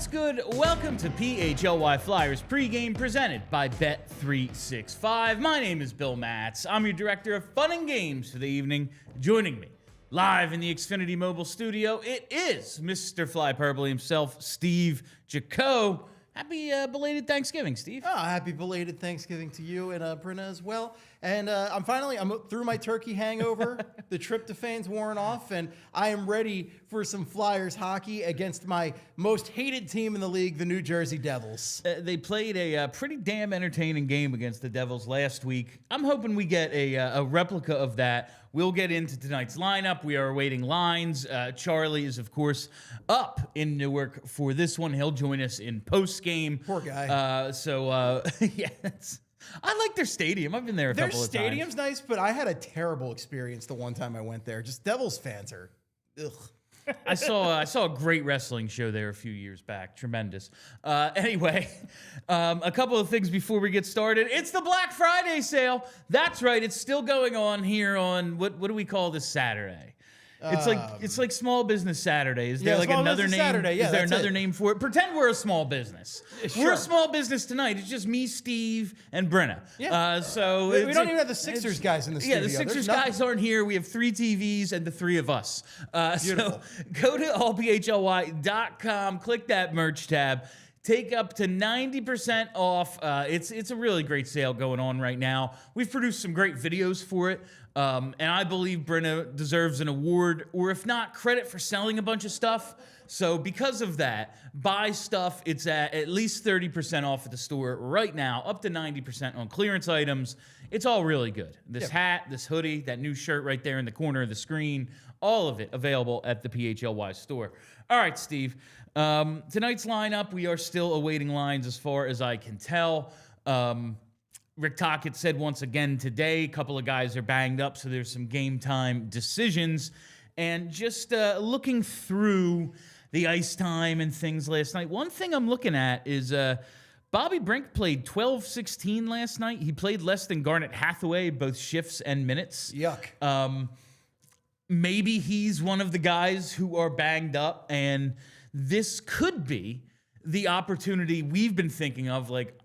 What's good? Welcome to PHLY Flyers Pregame presented by Bet365. My name is Bill Matz. I'm your director of fun and games for the evening. Joining me live in the Xfinity mobile studio, it is Mr. Flyperbole himself, Steve Jaco. Happy belated Thanksgiving, Steve. Oh, happy belated Thanksgiving to you and Brenna as well. And I'm through my turkey hangover. The tryptophan's worn off, and I am ready for some Flyers hockey against my most hated team in the league, the New Jersey Devils. They played a pretty damn entertaining game against the Devils last week. I'm hoping we get a replica of that. We'll get into tonight's lineup. We are awaiting lines. Charlie is, of course, up in Newark for this one. He'll join us in post-game. Poor guy. Yeah, I like their stadium. I've been there a couple of times. Their stadium's nice, but I had a terrible experience the one time I went there. Just Devils fans are, ugh. I saw a great wrestling show there a few years back. Tremendous. Anyway, a couple of things before we get started. It's the Black Friday sale. That's right. It's still going on here on what do we call this Saturday? It's like Small Business Saturday. Is there like another name? Saturday. Yeah, is there another name for it? Pretend we're a small business. Sure. We're a small business tonight. It's just me, Steve, and Brenna. Yeah. So we don't even have the Sixers guys in the studio. Yeah, the Sixers guys aren't here. We have 3 TVs and the 3 of us. So go to allphly.com, click that merch tab. Take up to 90% off. It's a really great sale going on right now. We've produced some great videos for it. And I believe Brenna deserves an award, or if not, credit for selling a bunch of stuff. So because of that, buy stuff. It's at least 30% off at the store right now, up to 90% on clearance items. It's all really good. This hat, this hoodie, that new shirt right there in the corner of the screen, all of it available at the PHLY store. All right, Steve. Tonight's lineup, we are still awaiting lines as far as I can tell. Rick Tocchet said once again today, a couple of guys are banged up, so there's some game time decisions. And just looking through the ice time and things last night, one thing I'm looking at is Bobby Brink played 12-16 last night. He played less than Garnet Hathaway, both shifts and minutes. Yuck. Maybe he's one of the guys who are banged up, and this could be the opportunity we've been thinking of. Like,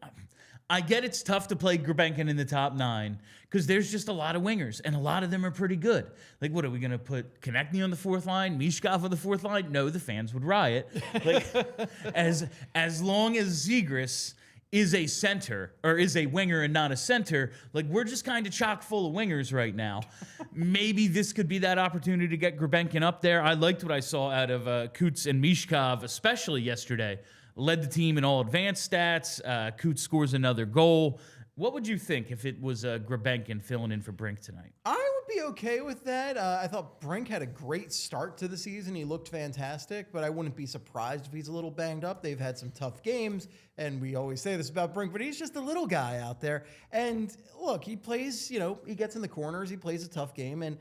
I get it's tough to play Grebenkin in the top 9 because there's just a lot of wingers, and a lot of them are pretty good. Like, what are we going to put Konechny on the 4th line, Michkov on the 4th line? No, the fans would riot. Like, as long as Zegras is a center, or is a winger and not a center, like, we're just kind of chock full of wingers right now. Maybe this could be that opportunity to get Grebenkin up there. I liked what I saw out of Kuts and Michkov, especially yesterday. Led the team in all advanced stats. Kuts scores another goal. What would you think if it was Grebenkin filling in for Brink tonight? I would be okay with that. I thought Brink had a great start to the season. He looked fantastic, but I wouldn't be surprised if he's a little banged up. They've had some tough games, and we always say this about Brink, but he's just a little guy out there. And look, he plays, he gets in the corners, he plays a tough game, and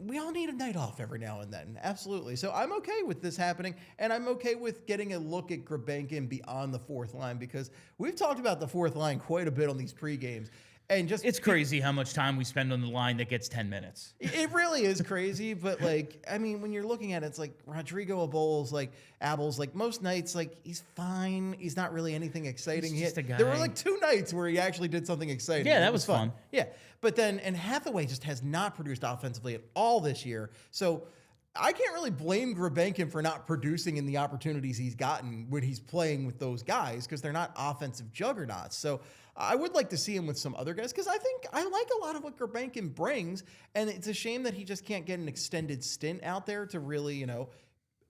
we all need a night off every now and then. Absolutely. So I'm okay with this happening, and I'm okay with getting a look at Grebenkin beyond the 4th line, because we've talked about the 4th line quite a bit on these pre-games. And it's crazy how much time we spend on the line that gets 10 minutes. It really is crazy, but when you're looking at it, it's like Rodrigo Abels, most nights, he's fine. He's not really anything exciting. He's just a guy. There were 2 nights where he actually did something exciting. Yeah, that was fun. Yeah, but then, and Hathaway just has not produced offensively at all this year. So I can't really blame Grebenkin for not producing in the opportunities he's gotten when he's playing with those guys, because they're not offensive juggernauts. So I would like to see him with some other guys, because I think I like a lot of what Grebenkin brings, and it's a shame that he just can't get an extended stint out there to really,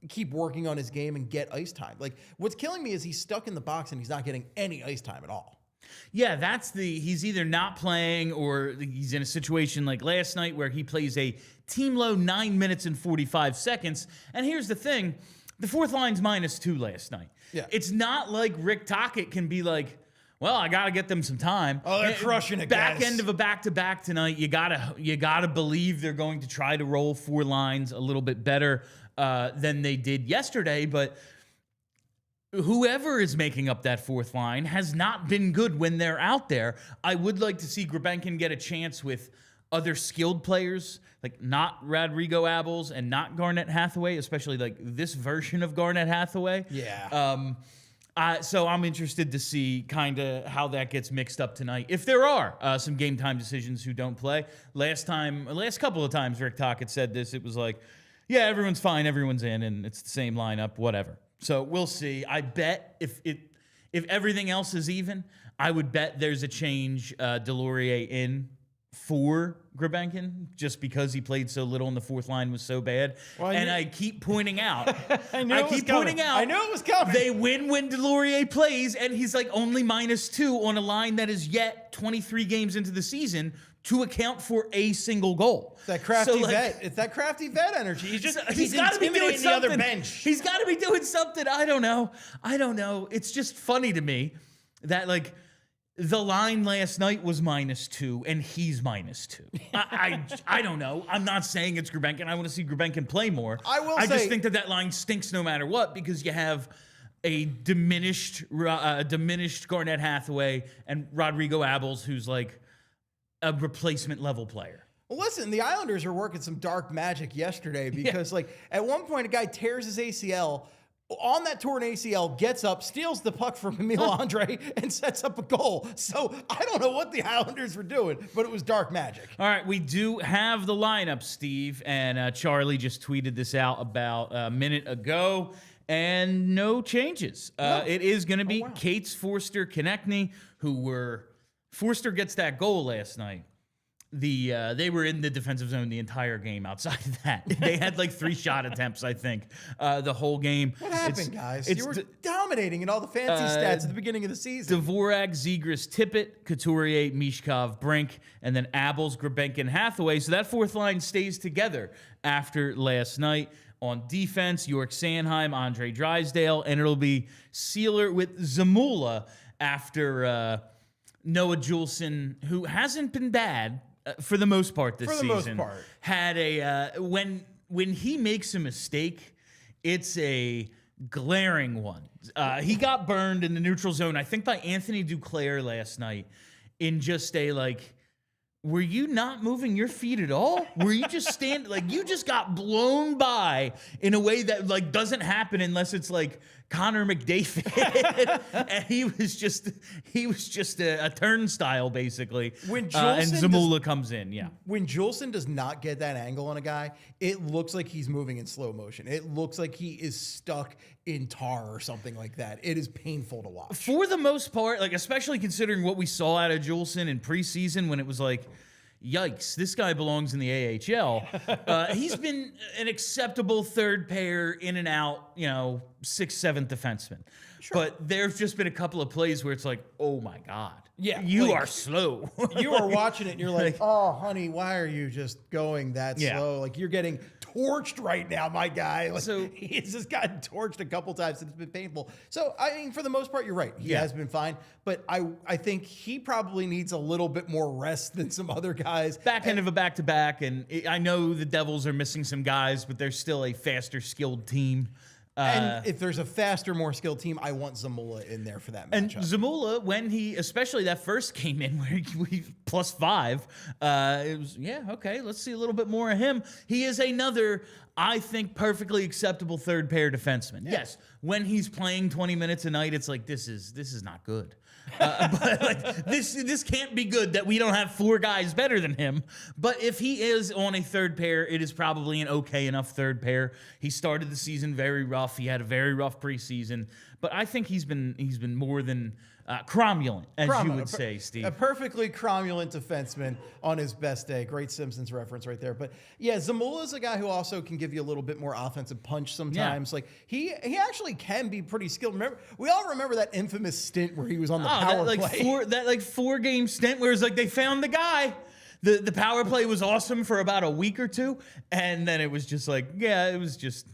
keep working on his game and get ice time. Like, what's killing me is he's stuck in the box and he's not getting any ice time at all. Yeah, he's either not playing, or he's in a situation like last night where he plays a team low 9 minutes and 45 seconds. And here's the thing, the 4th line's -2 last night. Yeah. It's not like Rick Tocchet can be like, well, I got to get them some time. Oh, they're crushing it, Back guys. end of a back-to-back tonight, you gotta believe they're going to try to roll 4 lines a little bit better than they did yesterday. But whoever is making up that 4th line has not been good when they're out there. I would like to see Grebenkin get a chance with other skilled players, like not Rodrigo Abels and not Garnett Hathaway, especially like this version of Garnett Hathaway. Yeah. So I'm interested to see kind of how that gets mixed up tonight. If there are some game time decisions who don't play. Last couple of times Rick Tocchet said this, it was like, yeah, everyone's fine, everyone's in, and it's the same lineup, whatever. So we'll see. I bet if everything else is even, I would bet there's a change Delorier in for Grebenkin, just because he played so little and the fourth line was so bad. Well, I keep pointing out. I knew it was coming. They win when Delorier plays, and he's like only -2 on a line that is yet 23 games into the season to account for a single goal. It's that crafty vet. It's that crafty vet energy. He's got to be doing something. The other bench. He's got to be doing something. I don't know. It's just funny to me that like the line last night was -2 and he's -2. I don't know. I'm not saying it's Grebenkin. I want to see Grebenkin play more. I just think that line stinks no matter what, because you have a diminished Garnett Hathaway and Rodrigo Abels, who's like a replacement level player. Well, listen, the Islanders are working some dark magic yesterday because, like, at one point a guy tears his ACL. On that torn ACL, gets up, steals the puck from Emil Andre, and sets up a goal. So I don't know what the Islanders were doing, but it was dark magic. All right, we do have the lineup, Steve, and Charlie just tweeted this out about a minute ago, and no changes. It is going to be Cates, Forster, Konechny, Forster gets that goal last night. They were in the defensive zone the entire game. Outside of that, they had like 3 shot attempts, I think, the whole game. What happened, guys? You were dominating in all the fancy stats at the beginning of the season. Dvorak, Zegras, Tippett, Couturier, Michkov, Brink, and then Abels, Grebenkin, Hathaway. So that fourth line stays together after last night. On defense, York Sandheim, Andre Drysdale, and it'll be Sealer with Zamula after Noah Juleson, who hasn't been bad for the most part this season. For the most part. Had a when he makes a mistake, it's a glaring one. He got burned in the neutral zone, I think, by Anthony Duclair last night in just a like, were you not moving your feet at all? Were you just standing, like you just got blown by in a way that like doesn't happen unless it's like Connor McDavid. And he was just a turnstile basically. When and Zamula comes in, When Juleson does not get that angle on a guy, it looks like he's moving in slow motion. It looks like he is stuck in tar or something like that. It is painful to watch. For the most part, like especially considering what we saw out of Juleson in preseason when it was like, yikes, this guy belongs in the AHL. He's been an acceptable third pair in and out, 6th, 7th defenseman. Sure. But there's just been a couple of plays where it's like, oh my God. Yeah, you are slow. You are watching it and you're like, oh, honey, why are you just going that slow? Like you're getting torched right now, my guy. Like, so he's just gotten torched a couple times and it's been painful. So, I mean, for the most part, you're right. He has been fine. But I think he probably needs a little bit more rest than some other guys. Back end of a back-to-back. And I know the Devils are missing some guys, but they're still a faster, skilled team. And if there's a faster, more skilled team, I want Zamula in there for that matchup. And Zamula, when especially that first game in where he +5, it was, okay, let's see a little bit more of him. He is another, I think, perfectly acceptable third pair defenseman. Yeah. Yes, when he's playing 20 minutes a night, it's like, this is not good. But like this can't be good that we don't have 4 guys better than him. But if he is on a third pair, it is probably an okay enough third pair. He started the season very rough. He had a very rough preseason. But I think he's been more than cromulent, as you would say, Steve. A perfectly cromulent defenseman on his best day. Great Simpsons reference right there. But yeah, Zamula is a guy who also can give you a little bit more offensive punch sometimes. Yeah. Like he actually can be pretty skilled. We all remember that infamous stint where he was on the power play. That 4-game stint where it's like they found the guy. The power play was awesome for about a week or two, and then it was just like, it was just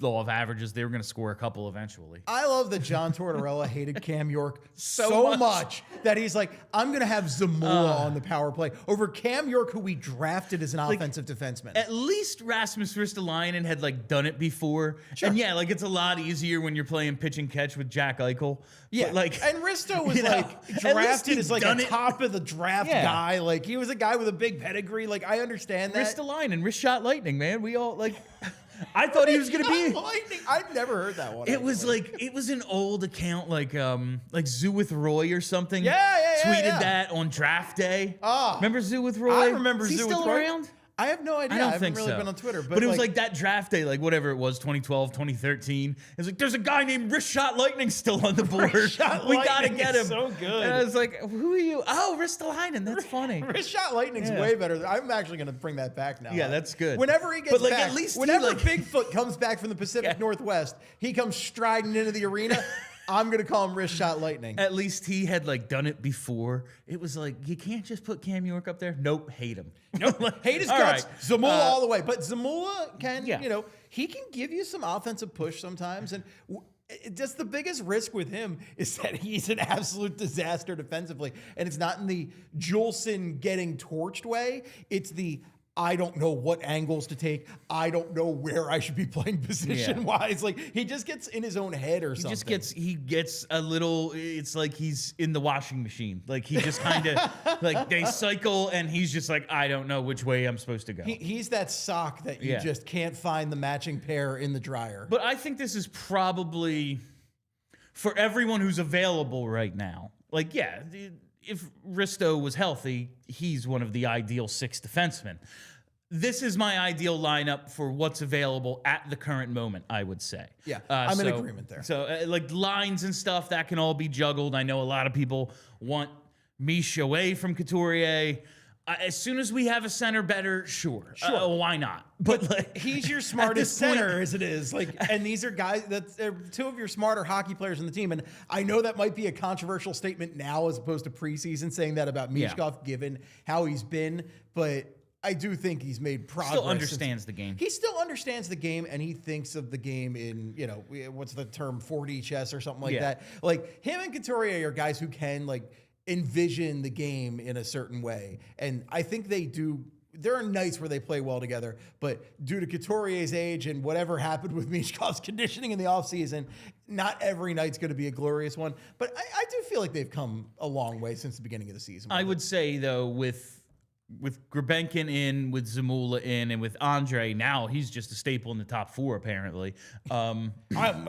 law of averages. They were going to score a couple eventually. I love that John Tortorella hated Cam York so much that he's like, I'm going to have Zamula on the power play over Cam York, who we drafted as an offensive defenseman. At least Rasmus Ristolainen had like done it before. Sure. And yeah, like it's a lot easier when you're playing pitch and catch with Jack Eichel. Yeah, but like, and Risto was you know, like at least drafted he's as like done a it. top of the draft guy. Like he was a guy with a big pedigree. Like I understand that. Ristolainen, wrist shot lightning, man. We all like. I thought he was gonna be. Lightning. I've never heard that one. It was like it was an old account, like Zoo with Roy or something. Yeah. Tweeted that on draft day. Remember Zoo with Roy? I remember Is he Zoo still with Roy. around? I have no idea. I don't haven't think really so. been on Twitter, but it was like that draft day, like whatever it was, 2012, 2013. It's like there's a guy named Wrist Shot Lightning still on the board. We gotta get him. So good. And I was like, who are you? Oh, Ristolainen. That's funny. Wrist Shot Lightning's way better. I'm actually going to bring that back now. Yeah, that's good. Whenever he gets but, like, back, at least whenever Bigfoot comes back from the Pacific Northwest, he comes striding into the arena. I'm going to call him Wrist Shot Lightning. At least he had like done it before. It was like, you can't just put Cam York up there. Nope, hate him. Nope, hate his All guts. right. Zamula all the way. But Zamula can, Yeah. he can give you some offensive push sometimes. And just the biggest risk with him is that he's an absolute disaster defensively. And it's not in the Juleson getting torched way. It's the I don't know what angles to take. I don't know where I should be playing position-wise. Like, he just gets in his own head or something. He gets a little, it's like he's in the washing machine. Like, he just kind of, like, they cycle, and he's just like, I don't know which way I'm supposed to go. He's that sock that you just can't find the matching pair in the dryer. But I think this is probably, for everyone who's available right now, like, yeah, if Risto was healthy, he's one of the ideal 6 defensemen. This is my ideal lineup for what's available at the current moment, I would say. Yeah, I'm in agreement there. So, like, lines and stuff, that can all be juggled. I know a lot of people want Mish away from Couturier. As soon as we have a center better, sure. Why not? But like, he's your smartest center as it is. Like, and these are guys they're 2 of your smarter hockey players on the team. And I know that might be a controversial statement now as opposed to preseason saying that about Michkov given how he's been, but I do think he's made progress. Still understands the game. He still understands the game, and he thinks of the game in, what's the term, 4D chess or something like that. Like, him and Couturier are guys who can, like, envision the game in a certain way. And I think they do. There are nights where they play well together, but due to Couturier's age and whatever happened with Michkov's conditioning in the offseason, not every night's going to be a glorious one. But I do feel like they've come a long way since the beginning of the season. I would say, though, with Grebenkin in, with Zamula in, and with Andre, now he's just a staple in the top 4, apparently.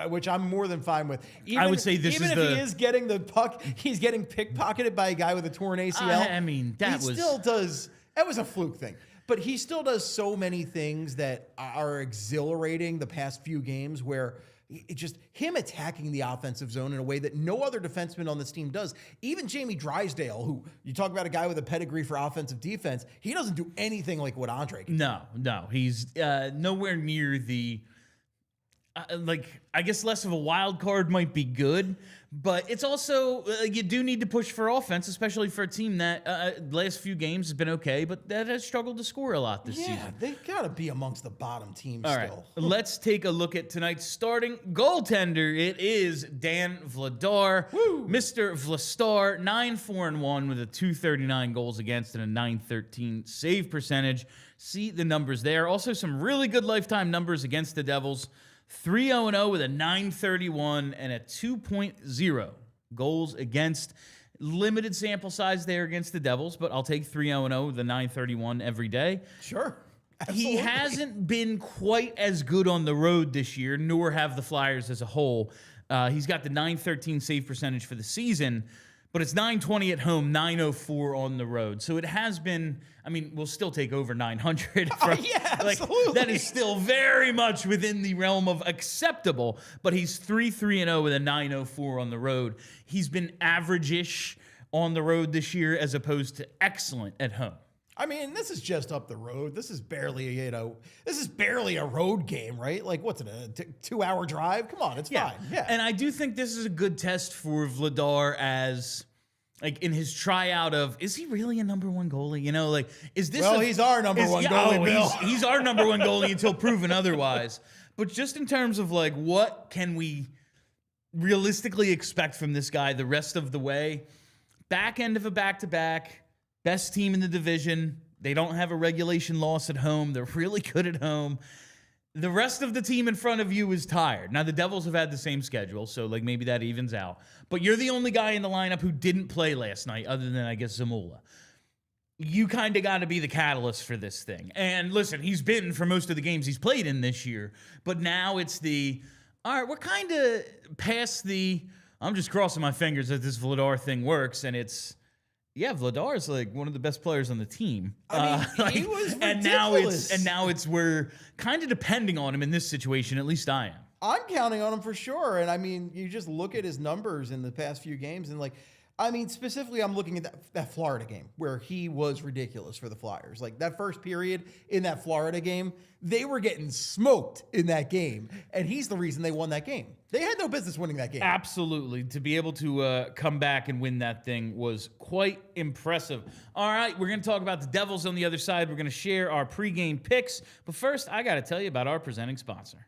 Which I'm more than fine with. I would say this even if he is getting the puck, he's getting pickpocketed by a guy with a torn ACL. I mean, still does. That was a fluke thing. But he still does so many things that are exhilarating the past few games where it just him attacking the offensive zone in a way that no other defenseman on this team does. Even Jamie Drysdale, who you talk about a guy with a pedigree for offensive defense, he doesn't do anything like what Andre can. No. He's nowhere near the, I guess less of a wild card might be good, but it's also, you do need to push for offense, especially for a team that last few games has been okay, but that has struggled to score a lot this season. Yeah, they got to be amongst the bottom teams All right, still. let's take a look at tonight's starting goaltender. It is Dan Vladar, Mr. Vlastar, 9-4-1 with a 239 goals against and a 913 save percentage. See the numbers there. Also some really good lifetime numbers against the Devils. 3-0-0 with a 931 and a 2.0 goals against. Limited sample size there against the Devils, but I'll take 3-0-0 with a 931 every day. Sure. Absolutely. He hasn't been quite as good on the road this year, nor have the Flyers as a whole. He's got the 913 save percentage for the season, but it's 920 at home, 904 on the road. So it has been, I mean, we'll still take over 900. Yeah, absolutely. That is still very much within the realm of acceptable, but he's 3-3-0 with a 904 on the road. He's been average-ish on the road this year as opposed to excellent at home. I mean, this is just up the road. This is barely, a road game, right? Like, what's it, a 2-hour drive? Come on, it's fine. Yeah. And I do think this is a good test for Vladar as, like, in his tryout of, is he really a number 1 goalie? Like, is this? Well, he's our number 1 goalie, Bill. He's our number 1 goalie until proven otherwise. But just in terms of like, what can we realistically expect from this guy the rest of the way? Back end of a back-to-back, best team in the division. They don't have a regulation loss at home. They're really good at home. The rest of the team in front of you is tired. Now, the Devils have had the same schedule, so like maybe that evens out. But you're the only guy in the lineup who didn't play last night, other than, I guess, Zamula. You kind of got to be the catalyst for this thing. And listen, he's been for most of the games he's played in this year. But now it's all right, we're kind of past I'm just crossing my fingers that this Vladar thing works. And Vladar is like one of the best players on the team. I mean, he was ridiculous. And now we're kind of depending on him in this situation. At least I am. I'm counting on him for sure. And I mean, you just look at his numbers in the past few games and like, I mean, specifically, I'm looking at that Florida game where he was ridiculous for the Flyers. Like that first period in that Florida game, they were getting smoked in that game. And he's the reason they won that game. They had no business winning that game. Absolutely. To be able to come back and win that thing was quite impressive. All right, we're going to talk about the Devils on the other side. We're going to share our pregame picks. But first, I got to tell you about our presenting sponsor.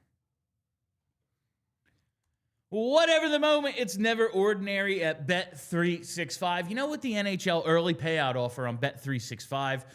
Whatever the moment, it's never ordinary at Bet365. You know, with the NHL early payout offer on Bet365,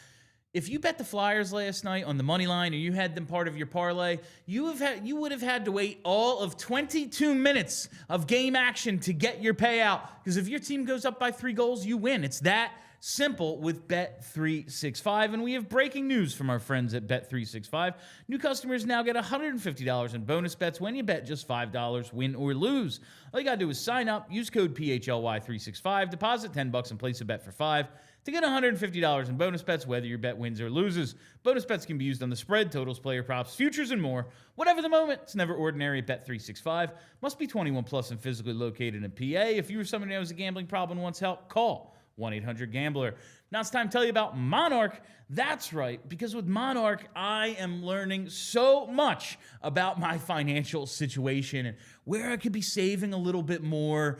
if you bet the Flyers last night on the money line or you had them part of your parlay, you would have had to wait all of 22 minutes of game action to get your payout. Because if your team goes up by 3 goals, you win. It's that simple with Bet365. And we have breaking news from our friends at Bet365. New customers now get $150 in bonus bets when you bet just $5, win or lose. All you got to do is sign up, use code PHLY365, deposit $10 and place a bet for $5 to get $150 in bonus bets, whether your bet wins or loses. Bonus bets can be used on the spread, totals, player props, futures, and more. Whatever the moment, it's never ordinary at Bet365. Must be 21 plus and physically located in PA. If you or someone who has a gambling problem and wants help, call 1-800-GAMBLER. Now it's time to tell you about Monarch. That's right, because with Monarch, I am learning so much about my financial situation and where I could be saving a little bit more,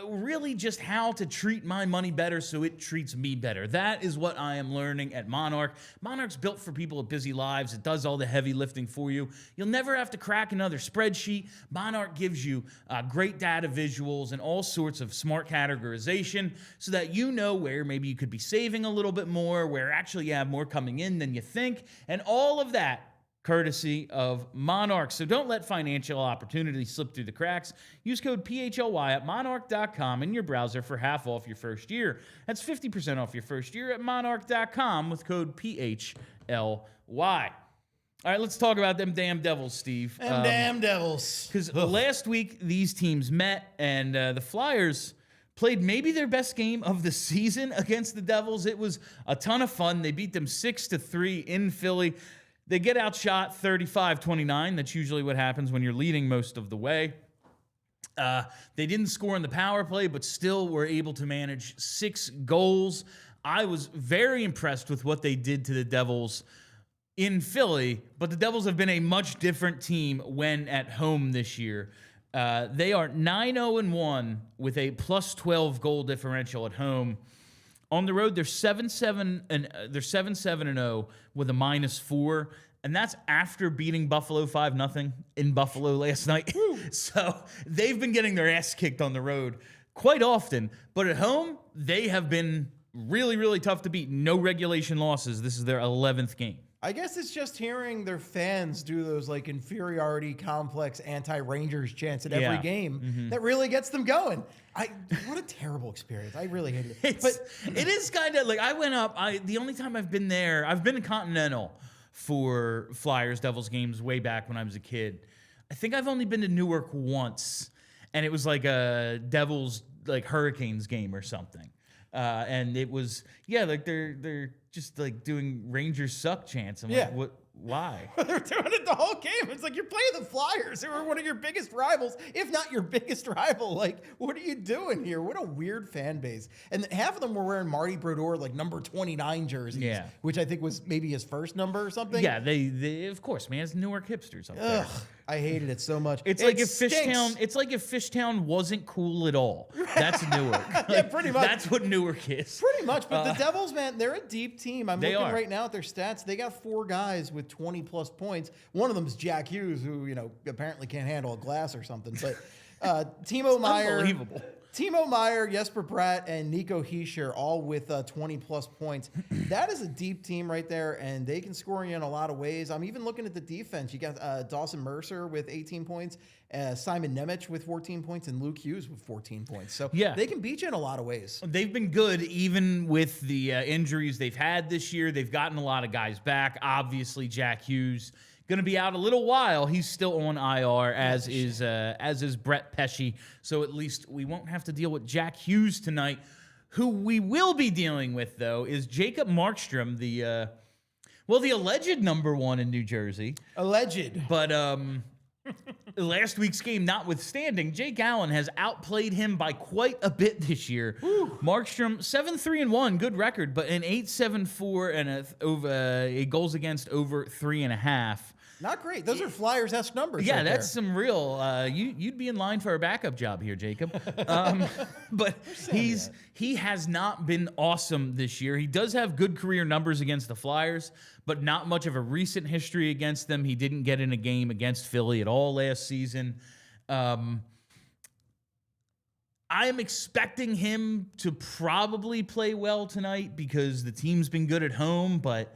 really just how to treat my money better so it treats me better. That is what I am learning at Monarch. Monarch's built for people with busy lives. It does all the heavy lifting for you. You'll never have to crack another spreadsheet. Monarch gives you great data visuals and all sorts of smart categorization so that you know where maybe you could be saving a little bit more, where actually you have more coming in than you think, and all of that courtesy of Monarch. So don't let financial opportunities slip through the cracks. Use code PHLY at monarch.com in your browser for half off your first year. That's 50% off your first year at monarch.com with code PHLY. All right, let's talk about them damn Devils, Steve. Damn Devils. Because last week, these teams met, and the Flyers played maybe their best game of the season against the Devils. It was a ton of fun. They beat them 6-3 in Philly. They get outshot 35-29. That's usually what happens when you're leading most of the way. They didn't score in the power play, but still were able to manage 6 goals. I was very impressed with what they did to the Devils in Philly, but the Devils have been a much different team when at home this year. They are 9-0-1 with a plus 12 goal differential at home. On the road, they're 7-7-0 with a -4, and that's after beating Buffalo 5-0 in Buffalo last night. So they've been getting their ass kicked on the road quite often, but at home they have been really, really tough to beat. No regulation losses. This is their 11th game. I guess it's just hearing their fans do those like inferiority complex anti-Rangers chants at every game that really gets them going. What a terrible experience. I really hate it. But it is kind of like I went up. The only time I've been there, I've been in Continental for Flyers Devils games way back when I was a kid. I think I've only been to Newark once, and it was like a Devils like Hurricanes game or something. And it was like they're just like doing Rangers suck chants. I'm like, what? Why? They're doing it the whole game. It's like you're playing the Flyers, who are one of your biggest rivals, if not your biggest rival. Like, what are you doing here? What a weird fan base. And half of them were wearing Marty Brodeur like number 29 jerseys, which I think was maybe his first number or something. Yeah, they of course, man, it's Newark hipsters up there. I hated it so much. It's like if Fishtown wasn't cool at all. That's Newark. Yeah, pretty much. That's what Newark is. Pretty much. But the Devils, man, they're a deep team. I'm looking are. right now at their stats. They got 4 guys with 20-plus points. One of them is Jack Hughes, who, apparently can't handle a glass or something. But Timo Meier. Unbelievable. Timo Meier, Jesper Bratt, and Nico Hischier all with 20-plus points. That is a deep team right there, and they can score you in a lot of ways. I'm even looking at the defense. You got Dawson Mercer with 18 points, Simon Nemec with 14 points, and Luke Hughes with 14 points. So they can beat you in a lot of ways. They've been good even with the injuries they've had this year. They've gotten a lot of guys back. Obviously, Jack Hughes going to be out a little while. He's still on IR, as is Brett Pesce. So at least we won't have to deal with Jack Hughes tonight. Who we will be dealing with, though, is Jacob Markstrom, the alleged number 1 in New Jersey. Alleged. But last week's game notwithstanding, Jake Allen has outplayed him by quite a bit this year. Whew. Markstrom 7-3-1, good record, but an 8.74 and a goals against over 3.5. Not great. Those are Flyers-esque numbers. Yeah, right that's there. some real. You'd be in line for a backup job here, Jacob. But he has not been awesome this year. He does have good career numbers against the Flyers, but not much of a recent history against them. He didn't get in a game against Philly at all last season. I am expecting him to probably play well tonight because the team's been good at home, but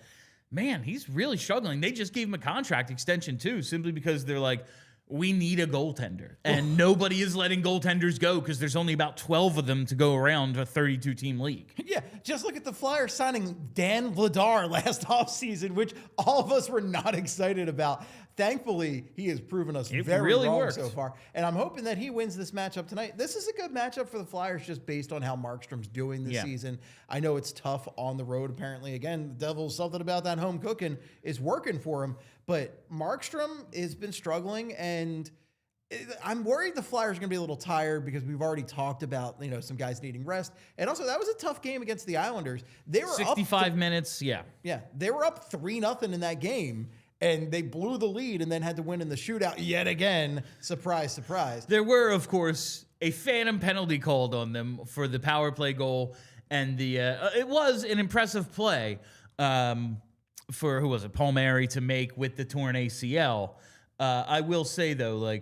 man, he's really struggling. They just gave him a contract extension, too, simply because they're like, we need a goaltender. And nobody is letting goaltenders go because there's only about 12 of them to go around a 32-team league. Yeah, just look at the Flyers signing Dan Vladar last offseason, which all of us were not excited about. Thankfully, he has proven us very really wrong worked so far. And I'm hoping that he wins this matchup tonight. This is a good matchup for the Flyers just based on how Markstrom's doing this season. I know it's tough on the road, apparently. Again, the Devils, something about that home cooking is working for him. But Markstrom has been struggling, and I'm worried the Flyers are going to be a little tired because we've already talked about, some guys needing rest. And also, that was a tough game against the Islanders. They were 65 minutes, Yeah, they were up 3-0 in that game. And they blew the lead and then had to win in the shootout yet again. Surprise, surprise. There were, of course, a phantom penalty called on them for the power play goal. And it was an impressive play for, who was it, Palmieri to make with the torn ACL. I will say, though,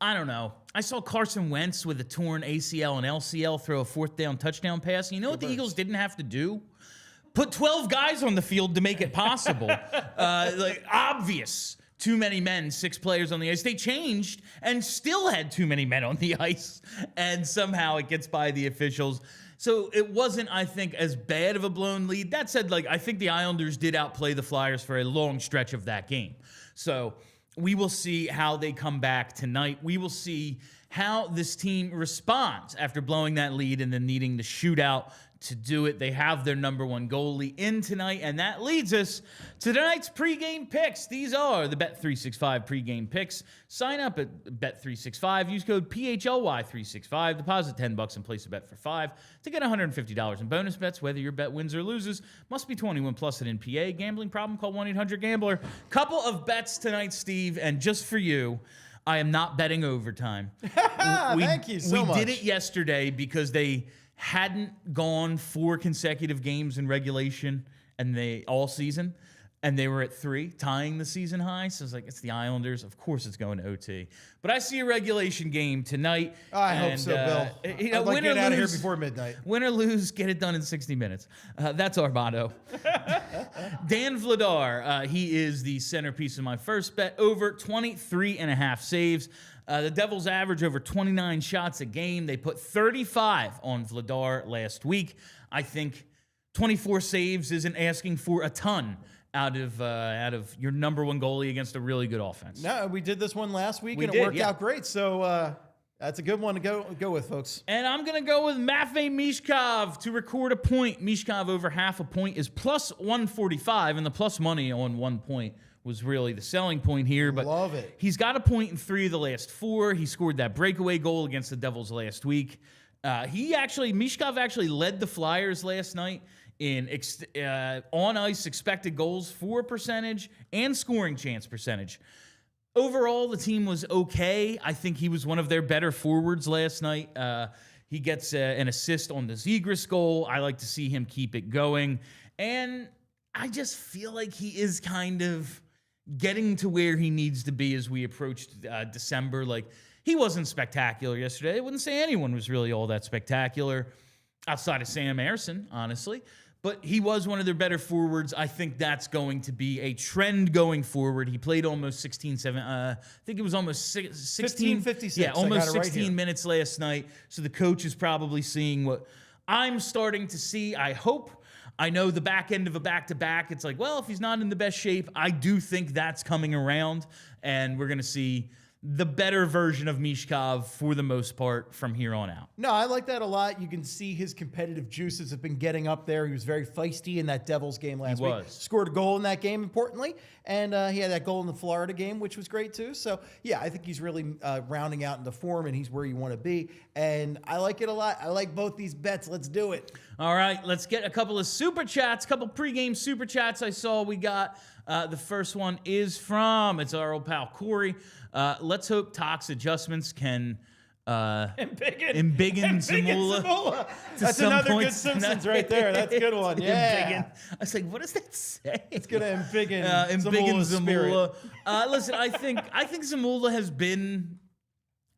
I don't know. I saw Carson Wentz with a torn ACL and LCL throw a 4th down touchdown pass. You know what the Eagles didn't have to do? Put 12 guys on the field to make it possible. Obvious. Too many men, 6 players on the ice. They changed and still had too many men on the ice. And somehow it gets by the officials. So it wasn't, I think, as bad of a blown lead. That said, I think the Islanders did outplay the Flyers for a long stretch of that game. So we will see how they come back tonight. We will see how this team responds after blowing that lead and then needing the shootout to do it. They have their number 1 goalie in tonight, and that leads us to tonight's pregame picks. These are the Bet365 pregame picks. Sign up at Bet365. Use code PHLY365. Deposit $10 and place a bet for $5 to get $150 in bonus bets. Whether your bet wins or loses, must be 21 plus and in PA. Gambling problem? Call 1-800-GAMBLER. Couple of bets tonight, Steve, and just for you, I am not betting overtime. Thank you so much. We did it yesterday because they hadn't gone 4 consecutive games in regulation and all season, and they were at 3, tying the season high. So it's it's the Islanders. Of course it's going to OT. But I see a regulation game tonight. I hope so, Bill. I'd like to get out of here before midnight. Win or lose, get it done in 60 minutes. That's our motto. Dan Vladar, he is the centerpiece of my first bet. Over 23.5 saves. The Devils average over 29 shots a game. They put 35 on Vladar last week. I think 24 saves isn't asking for a ton out of your number 1 goalie against a really good offense. No, we did this one last week, and it worked out great. So that's a good one to go with, folks. And I'm going to go with Matvei Michkov to record a point. Michkov over half a point is plus 145, and the plus money on 1 point was really the selling point here. But love it. He's got a point in 3 of the last 4. He scored that breakaway goal against the Devils last week. Michkov actually led the Flyers last night in on-ice expected goals for percentage and scoring chance percentage. Overall, the team was okay. I think he was one of their better forwards last night. He gets an assist on the Zegras goal. I like to see him keep it going. And I just feel like he is kind of getting to where he needs to be as we approach December. Like, he wasn't spectacular yesterday. I wouldn't say anyone was really all that spectacular outside of Sam Ersson, honestly. But he was one of their better forwards. I think that's going to be a trend going forward. He played almost 16, I think it was almost 16. 15:56. Yeah, almost right 16 minutes last night. So the coach is probably seeing what I'm starting to see, I hope. I know the back end of a back-to-back, it's like, well, if he's not in the best shape, I do think that's coming around. And we're going to see the better version of Michkov for the most part from here on out. No, I like that a lot. You can see his competitive juices have been getting up there. He was very feisty in that Devils game last week. Scored a goal in that game, importantly. And he had that goal in the Florida game, which was great too. So, yeah, I think he's really rounding out into form, and he's where you want to be. And I like it a lot. I like both these bets. Let's do it. All right, let's get a couple of super chats, couple pregame super chats I saw we got. The first one is from, it's our old pal Corey. Let's hope Tox adjustments can embiggen Zamula. That's another good Simpsons right there. That's a good one. Yeah. I was like, what does that say? It's going to embiggen Zamula. Listen, I think Zamula has been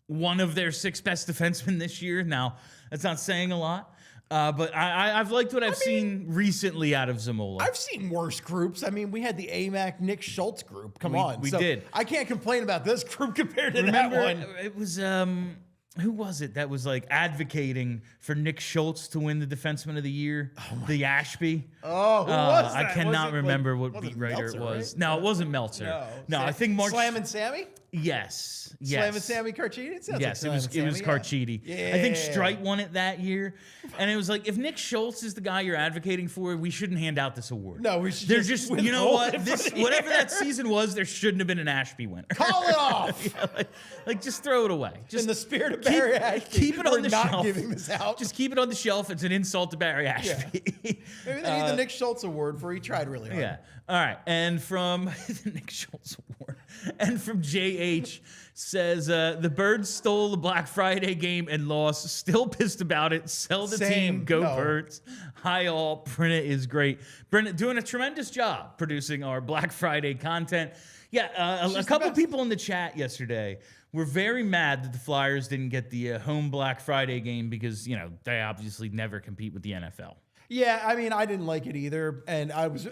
one of their 6 best defensemen this year. Now, that's not saying a lot. But I've liked what I've seen recently out of Zamula. I've seen worse groups. I mean, we had the AMAC Nick Schultz group. Come on. We did. I can't complain about this group compared to that one. It was, who was it that was like advocating for Nick Schultz to win the Defenseman of the Year? The Ashby. Oh, who was that? I cannot remember what beat writer it was. Right? No, it wasn't Meltzer. No, I think Mark Slam and Sammy? Yes. Slam and Sammy Carchidi? Yes, it was Carchidi. Yeah. I think Strite won it that year. And it was like, if Nick Schultz is the guy you're advocating for, we shouldn't hand out this award. No, we should just you know what? Whatever that season was, there shouldn't have been an Ashby winner. Call it off. Yeah, like, just throw it away. Just in the spirit of Barry Ashby. Keep it on the not shelf. Giving this out. Just keep it on the shelf. It's an insult to Barry Ashby. Yeah. Maybe they need the Nick Schultz award for he tried really hard. Yeah. All right. And from the Nick Schultz award. And from JH says, the Birds stole the Black Friday game and lost. Still pissed about it. Sell the team. Go Birds. Hi all. Brenna is great. Brenna doing a tremendous job producing our Black Friday content. Yeah, a couple people in the chat yesterday were very mad that the Flyers didn't get the home Black Friday game because, you know, they obviously never compete with the NFL. Yeah, I mean, I didn't like it either, and I was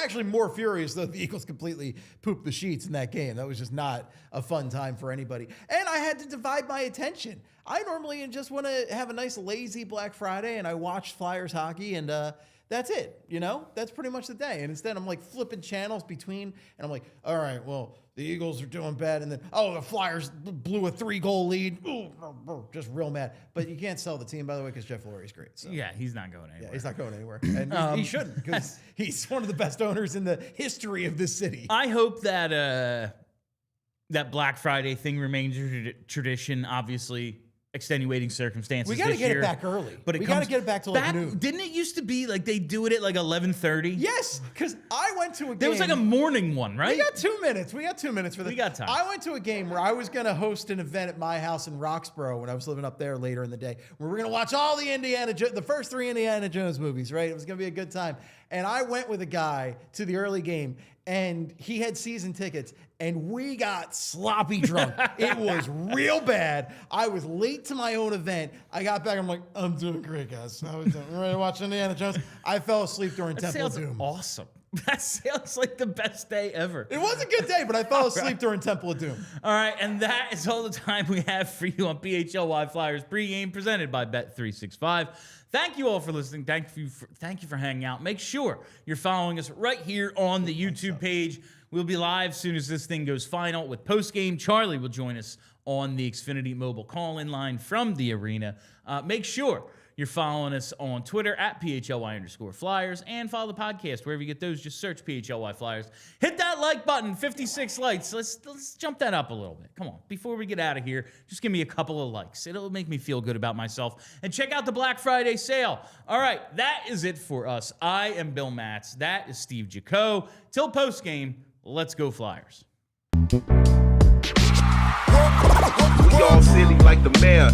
actually more furious that the Eagles completely pooped the sheets in that game. That was just not a fun time for anybody, and I had to divide my attention. I normally just want to have a nice lazy Black Friday, and I watch Flyers hockey, and that's it. You know, that's pretty much the day. And instead, I'm like flipping channels between, and I'm like, all right, well, the Eagles are doing bad, and then, oh, the Flyers blew a 3-goal lead. Ooh, just real mad. But you can't sell the team, by the way, because Jeff Lurie's great. So. Yeah, he's not going anywhere. Yeah, he's not going anywhere. And he shouldn't, because he's one of the best owners in the history of this city. I hope that that Black Friday thing remains a tradition, obviously. Extenuating circumstances. We got to get it back early. But we got to get it back to like noon. Didn't it used to be like they do it at like 11:30? Yes, because I went to a game. There was like a morning one, right? We got 2 minutes. We got 2 minutes for this. We got time. I went to a game where I was going to host an event at my house in Roxborough when I was living up there later in the day. Where we're going to watch all the first 3 Indiana Jones movies, right? It was going to be a good time. And I went with a guy to the early game, and he had season tickets, and we got sloppy drunk. It was real bad. I was late to my own event. I got back. I'm like, I'm doing great, guys. We're ready to watch Indiana Jones. I fell asleep during Temple of Doom. Awesome. That sounds like the best day ever. It was a good day, but I fell asleep during Temple of Doom. All right, and that is all the time we have for you on PHLY Flyers Pregame, presented by Bet365. Thank you all for listening. Thank you for hanging out. Make sure you're following us right here on the YouTube page. We'll be live as soon as this thing goes final with postgame. Charlie will join us on the Xfinity mobile call-in line from the arena. Make sure you're following us on Twitter at PHLY_Flyers, and follow the podcast wherever you get those. Just search PHLY Flyers. Hit that like button, 56 likes. Let's jump that up a little bit. Come on, before we get out of here, just give me a couple of likes. It'll make me feel good about myself. And check out the Black Friday sale. All right, that is it for us. I am Bill Matz. That is Steve Jaco. Till postgame, let's go Flyers. We all silly like the mayor.